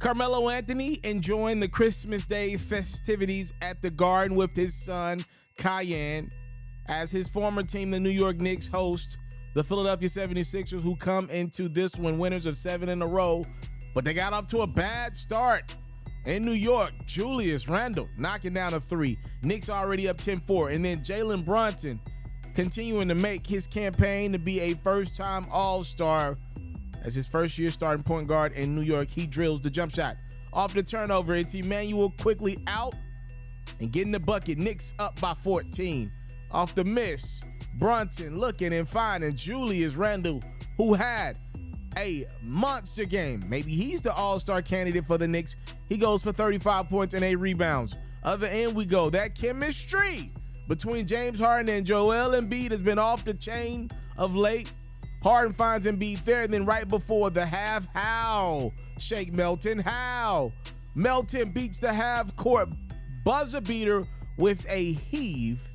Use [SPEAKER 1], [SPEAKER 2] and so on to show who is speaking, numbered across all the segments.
[SPEAKER 1] Carmelo Anthony enjoying the Christmas Day festivities at the Garden with his son, Cayenne, as his former team, the New York Knicks, host the Philadelphia 76ers, who come into this one winners of 7 in a row, but they got off to a bad start. In New York, Julius Randle knocking down a 3. Knicks already up 10-4. And then Jalen Brunson continuing to make his campaign to be a first-time All-Star. As his first year starting point guard in New York, he drills the jump shot. Off the turnover, it's Emmanuel quickly out and getting the bucket. Knicks up by 14. Off the miss, Brunson looking and finding Julius Randle, who had a monster game. Maybe he's the all-star candidate for the Knicks. He goes for 35 points and 8 rebounds. Other end we go. That chemistry between James Harden and Joel Embiid has been off the chain of late. Harden finds Embiid there, and then right before the half, how? Shake Milton, how? Melton beats the half-court buzzer beater with a heave.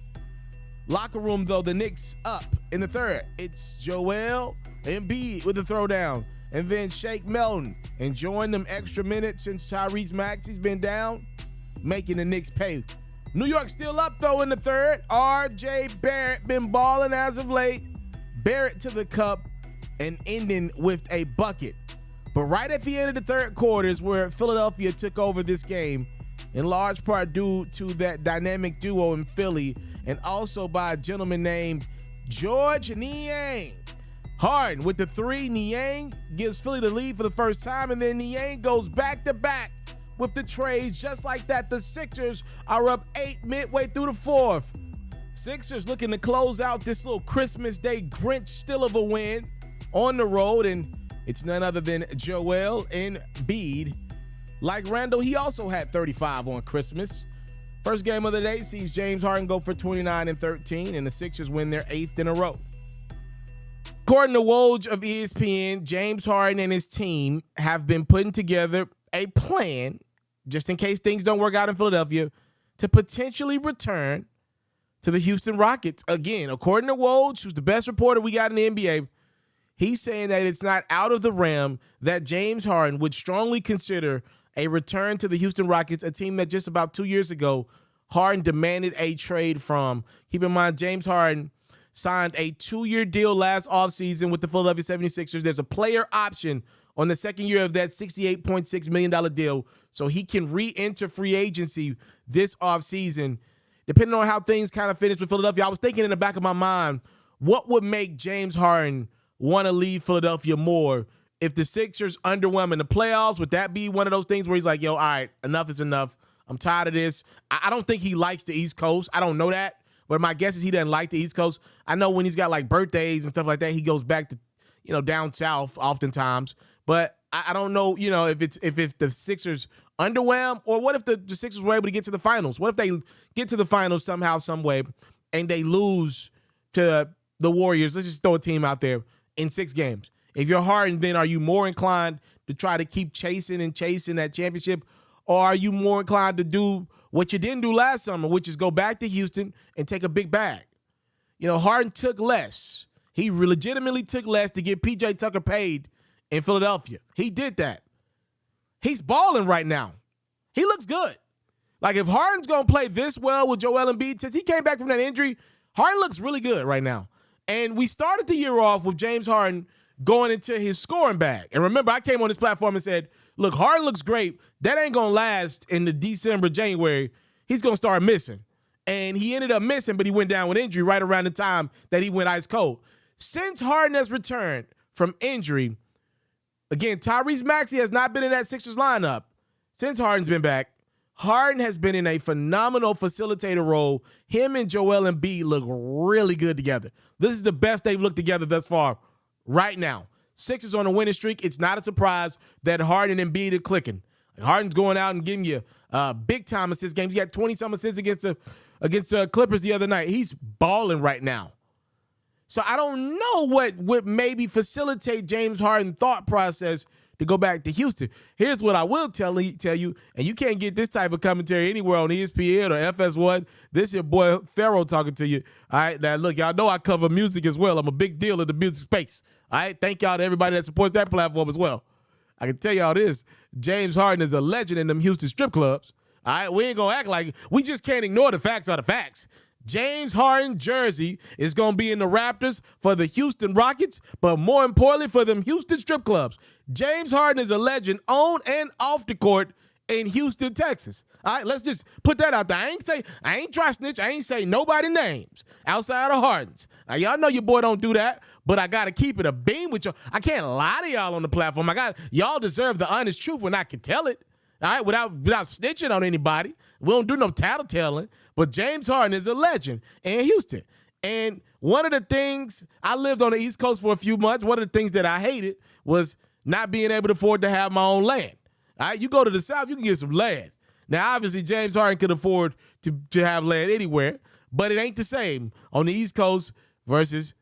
[SPEAKER 1] Locker room, though, the Knicks up in the third. It's Joel Embiid with the throwdown. And then Shake Milton enjoying them extra minutes since Tyrese Maxey's been down, making the Knicks pay. New York still up, though, in the third. R.J. Barrett been balling as of late. Barrett to the cup and ending with a bucket. But right at the end of the third quarter is where Philadelphia took over this game, in large part due to that dynamic duo in Philly, and also by a gentleman named George Niang. Harden with the 3. Niang gives Philly the lead for the first time, and then Niang goes back-to-back with the trades. Just like that, the Sixers are up 8 midway through the fourth. Sixers looking to close out this little Christmas Day Grinch still of a win on the road, and it's none other than Joel Embiid. Like Randall, he also had 35 on Christmas. First game of the day sees James Harden go for 29 and 13, and the Sixers win their 8th in a row. According to Woj of ESPN, James Harden and his team have been putting together a plan, just in case things don't work out in Philadelphia, to potentially return to the Houston Rockets. Again, according to Woj, who's the best reporter we got in the NBA, he's saying that it's not out of the realm that James Harden would strongly consider a return to the Houston Rockets, a team that just about 2 years ago, Harden demanded a trade from. Keep in mind, James Harden signed a 2-year deal last offseason with the Philadelphia 76ers. There's a player option on the second year of that $68.6 million deal, so he can re-enter free agency this offseason. Depending on how things kind of finish with Philadelphia, I was thinking in the back of my mind, what would make James Harden want to leave Philadelphia more? If the Sixers underwhelm in the playoffs, would that be one of those things where he's like, yo, all right, enough is enough. I'm tired of this. I don't think he likes the East Coast. I don't know that, but my guess is he doesn't like the East Coast. I know when he's got like birthdays and stuff like that, he goes back to, down south oftentimes. But I don't know, if the Sixers underwhelm, or what if the Sixers were able to get to the finals? What if they get to the finals somehow, some way, and they lose to the Warriors? Let's just throw a team out there in 6 games. If you're Harden, then are you more inclined to try to keep chasing that championship, or are you more inclined to do what you didn't do last summer, which is go back to Houston and take a big bag? Harden took less. He legitimately took less to get P.J. Tucker paid in Philadelphia. He did that. He's balling right now. He looks good. Like, if Harden's going to play this well with Joel Embiid, since he came back from that injury, Harden looks really good right now. And we started the year off with James Harden going into his scoring bag. And remember, I came on this platform and said, look, Harden looks great. That ain't going to last in the December, January. He's going to start missing. And he ended up missing, but he went down with injury right around the time that he went ice cold. Since Harden has returned from injury, again, Tyrese Maxey has not been in that Sixers lineup since Harden's been back. Harden has been in a phenomenal facilitator role. Him and Joel Embiid look really good together. This is the best they've looked together thus far right now. Sixers on a winning streak. It's not a surprise that Harden and Embiid are clicking. Harden's going out and giving you big-time assist games. He got 20-some assists against the Clippers the other night. He's balling right now. So I don't know what would maybe facilitate James Harden's thought process to go back to Houston. Here's what I will tell you, and you can't get this type of commentary anywhere on ESPN or FS1. This your boy Pharaoh talking to you. All right, now look, y'all know I cover music as well. I'm a big deal in the music space. All right, thank y'all to everybody that supports that platform as well. I can tell y'all this. James Harden is a legend in them Houston strip clubs. All right, we ain't going to act like we just can't ignore the facts are the facts. James Harden jersey is going to be in the Raptors for the Houston Rockets, but more importantly for them Houston strip clubs. James Harden is a legend on and off the court in Houston, Texas. All right, let's just put that out there. I ain't try snitch. I ain't say nobody names outside of Harden's. Now, y'all know your boy don't do that, but I got to keep it a beam with y'all. I can't lie to y'all on the platform. Y'all deserve the honest truth when I can tell it. All right, without snitching on anybody. We don't do no tattletelling. But James Harden is a legend in Houston. And one of the things, I lived on the East Coast for a few months. One of the things that I hated was not being able to afford to have my own land. All right, you go to the South, you can get some land. Now, obviously, James Harden could afford to have land anywhere, but it ain't the same on the East Coast versus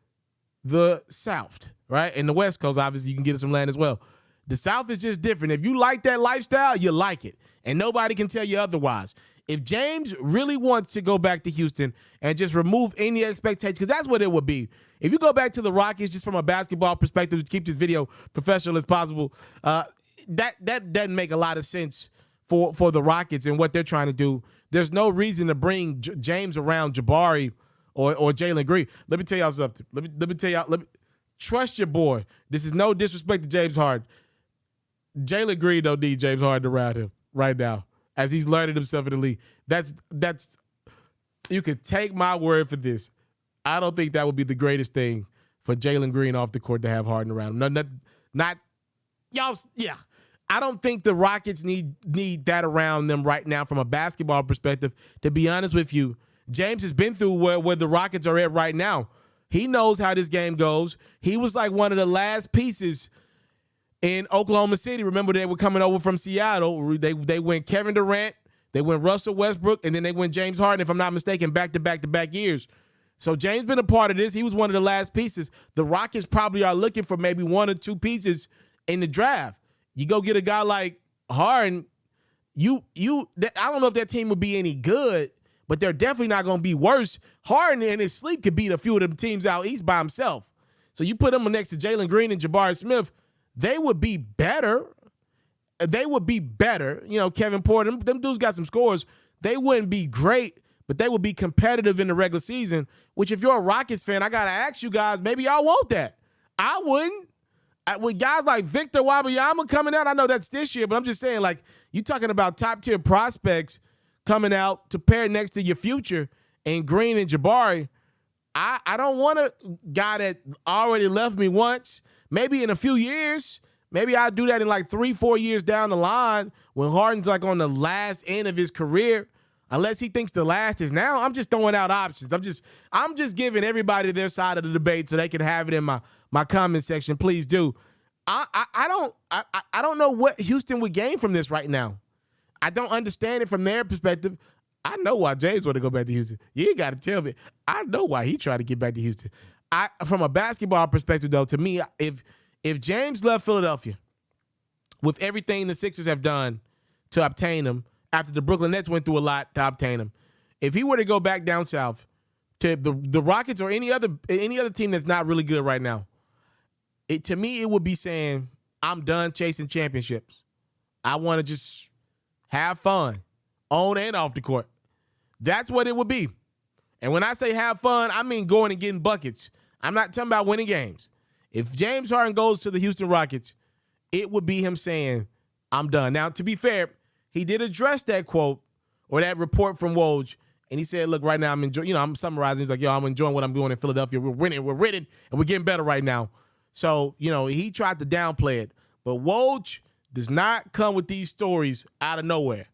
[SPEAKER 1] the South, right? And the West Coast, obviously, you can get some land as well. The South is just different. If you like that lifestyle, you like it, and nobody can tell you otherwise. If James really wants to go back to Houston and just remove any expectations, because that's what it would be. If you go back to the Rockets, just from a basketball perspective, to keep this video professional as possible, that doesn't make a lot of sense for the Rockets and what they're trying to do. There's no reason to bring James around Jabari or Jalen Green. Let me tell y'all something. Let me tell y'all. Trust your boy. This is no disrespect to James Harden. Jalen Green don't need James Harden around him right now, as he's learning himself in the league. That's you can take my word for this. I don't think that would be the greatest thing for Jalen Green off the court to have Harden around him. Not y'all. Yeah, I don't think the Rockets need that around them right now from a basketball perspective. To be honest with you, James has been through where the Rockets are at right now. He knows how this game goes. He was like one of the last pieces in Oklahoma City. Remember, they were coming over from Seattle. They went Kevin Durant, they went Russell Westbrook, and then they went James Harden, if I'm not mistaken, back-to-back years. So James been a part of this. He was one of the last pieces. The Rockets probably are looking for maybe one or two pieces in the draft. You go get a guy like Harden, I don't know if that team would be any good, but they're definitely not going to be worse. Harden in his sleep could beat a few of them teams out east by himself. So you put him next to Jalen Green and Jabari Smith, they would be better. You know, Kevin Porter, them dudes got some scores. They wouldn't be great, but they would be competitive in the regular season, which if you're a Rockets fan, I got to ask you guys, maybe y'all want that. I wouldn't. With guys like Victor Wembanyama coming out, I know that's this year, but I'm just saying, like, you talking about top-tier prospects coming out to pair next to your future and Green and Jabari. I don't want a guy that already left me once. Maybe in a few years, maybe I'll do that in like 3-4 years down the line when Harden's like on the last end of his career, unless he thinks the last is now. I'm just throwing out options. I'm just giving everybody their side of the debate so they can have it in my comment section. Please do. I don't know what Houston would gain from this right now. I don't understand it from their perspective. I know why James want to go back to Houston. You ain't got to tell me. I know why he tried to get back to Houston. From a basketball perspective, though, to me, if James left Philadelphia with everything the Sixers have done to obtain him, after the Brooklyn Nets went through a lot to obtain him, if he were to go back down south to the Rockets or any other team that's not really good right now, to me it would be saying, I'm done chasing championships. I want to just have fun on and off the court. That's what it would be. And when I say have fun, I mean going and getting buckets. I'm not talking about winning games. If James Harden goes to the Houston Rockets, it would be him saying, I'm done. Now, to be fair, he did address that quote or that report from Woj, and he said, look, right now I'm enjoying, I'm summarizing. He's like, I'm enjoying what I'm doing in Philadelphia. We're winning, and we're getting better right now. So, he tried to downplay it. But Woj does not come with these stories out of nowhere.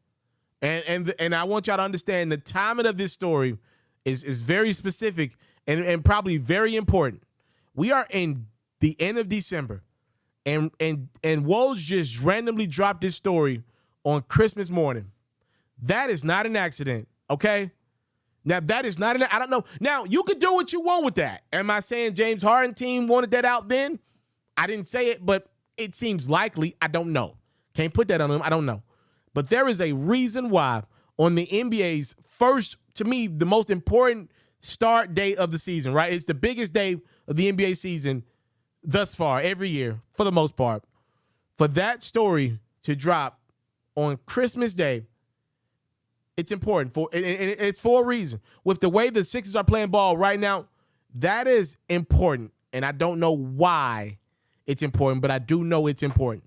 [SPEAKER 1] And I want y'all to understand the timing of this story is very specific and probably very important. We are in the end of December, and Woj just randomly dropped this story on Christmas morning. That is not an accident, okay? Now, that is not I don't know. Now, you could do what you want with that. Am I saying James Harden team wanted that out then? I didn't say it, but it seems likely. I don't know. Can't put that on them. I don't know. But there is a reason why on the NBA's first, to me, the most important start date of the season, right? It's the biggest day of the NBA season thus far, every year, for the most part. For that story to drop on Christmas Day, it's important. It's for a reason. With the way the Sixers are playing ball right now, that is important. And I don't know why it's important, but I do know it's important.